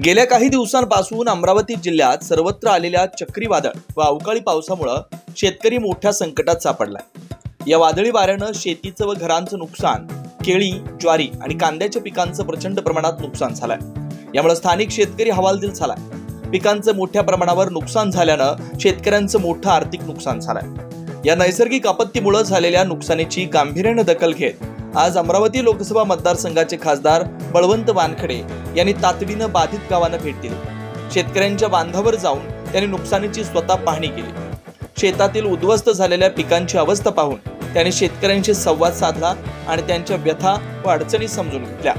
गेल्या काही दिवसांपासून अमरावती जिल्ह्यात सर्वत्र आलेल्या चक्रीवादळ व अवकाळी पावसामुळे शेतकरी मोठ्या संकटात सापडलाय। या वादळी वाऱ्याने शेतीचं व घरांचं नुकसान, केळी, ज्वारी आणि कांद्याच्या पिकांचं प्रचंड प्रमाणात नुकसान झालंय। यामुळे स्थानिक शेतकरी हवालदिल झालाय। पिकांचं मोठ्या प्रमाणावर नुकसान झाल्यानं शेतकऱ्यांचं मोठं आर्थिक नुकसान झालंय। या नैसर्गिक आपत्तीमुळे झालेल्या नुकसानीची गांभीर्याने दखल घेत आज अमरावती लोकसभा मतदारसंघाचे खासदार बळवंत वानखडे यांनी तातडीनं बाधित गावांना भेट दिली। शेतकऱ्यांच्या बांधावर जाऊन त्यांनी नुकसानीची स्वतः पाहणी केली। शेतातील उद्ध्वस्त झालेल्या पिकांची अवस्था पाहून त्यांनी शेतकऱ्यांशी संवाद साधला आणि त्यांच्या व्यथा व अडचणी समजून घेतल्या।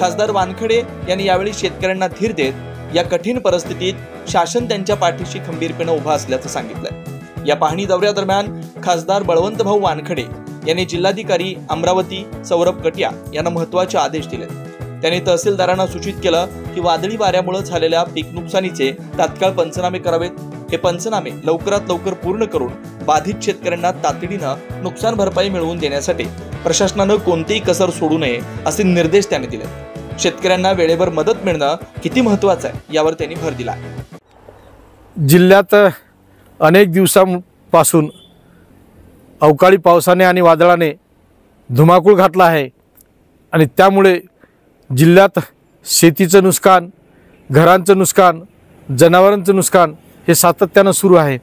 खासदार वानखडे यांनी यावेळी शेतकऱ्यांना धीर देत या कठीण परिस्थितीत शासन त्यांच्या पाठीशी खंबीरपणे उभा असल्याचं सांगितलं। या पाहणी दौऱ्यादरम्यान खासदार बळवंतभाऊ वानखडे यांनी जिल्हाधिकारी अमरावती सौरभ कटिया यांना महत्त्वाचे आदेश दिले। त्यांनी तहसीलदारांना सूचित केलं की वादळी वाऱ्यामुळे झालेल्या पीक नुकसानीचे तात्काळ पंचनामे करावेत। हे पंचनामे लवकरात लवकर पूर्ण करून बाधित शेतकऱ्यांना तातडीनं नुकसान भरपाई मिळवून देण्यासाठी प्रशासनानं कोणतीही कसर सोडू नये असे निर्देश त्यांनी दिले। शेतकऱ्यांना वेळेवर मदत मिळणं किती महत्त्वाचं आहे यावर त्यांनी भर दिला। जिल्ह्यात अनेक दिवसांपासून अवकाळी पावसाने आणि वादळाने धुमाकूळ घातला आहे आणि त्यामुळे जिल्ह्यात शेतीचं नुकसान, घरांचं नुकसान, जनावरांचं नुकसान हे सातत्यानं सुरू आहे।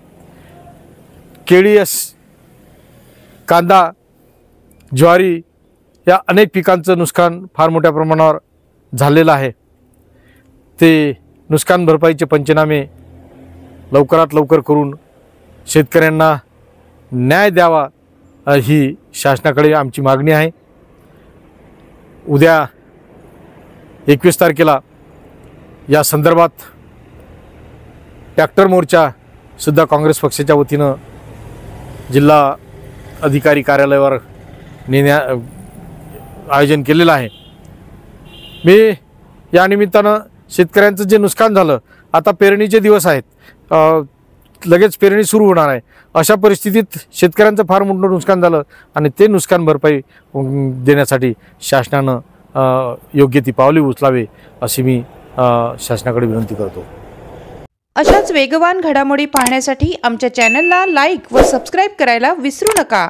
केळी, कांदा, ज्वारी या अनेक पिकांचं नुकसान फार मोठ्या प्रमाणावर झालेलं आहे। ते नुकसान भरपाईचे पंचनामे लवकरात लवकर करून शेतकऱ्यांना न्याय द्यावा ही शासनाकडे आमची मागणी आहे। उद्या 21 तारखेला या संदर्भात ट्रॅक्टर मोर्चा सुद्धा काँग्रेस पक्षाच्या वतीनं जिल्हा अधिकारी कार्यालयावर आयोजन केलेलं आहे। मी या निमित्तानं शेतकऱ्यांचं जे नुकसान झालं, आता पेरणीचे दिवस आहेत, लगेच पेरणी सुरू होणार आहे। अशा परिस्थितीत शेतकऱ्यांचं फार मोठं नुकसान झालं आणि ते नुकसान भरपाई देण्यासाठी शासनानं योग्य ती पावले उचलावे अशी मी शासनाकडे विनंती करतो। अशाच वेगवान घडामोडी पाहण्यासाठी आमच्या चॅनलला लाईक व सबस्क्राईब करायला विसरू नका।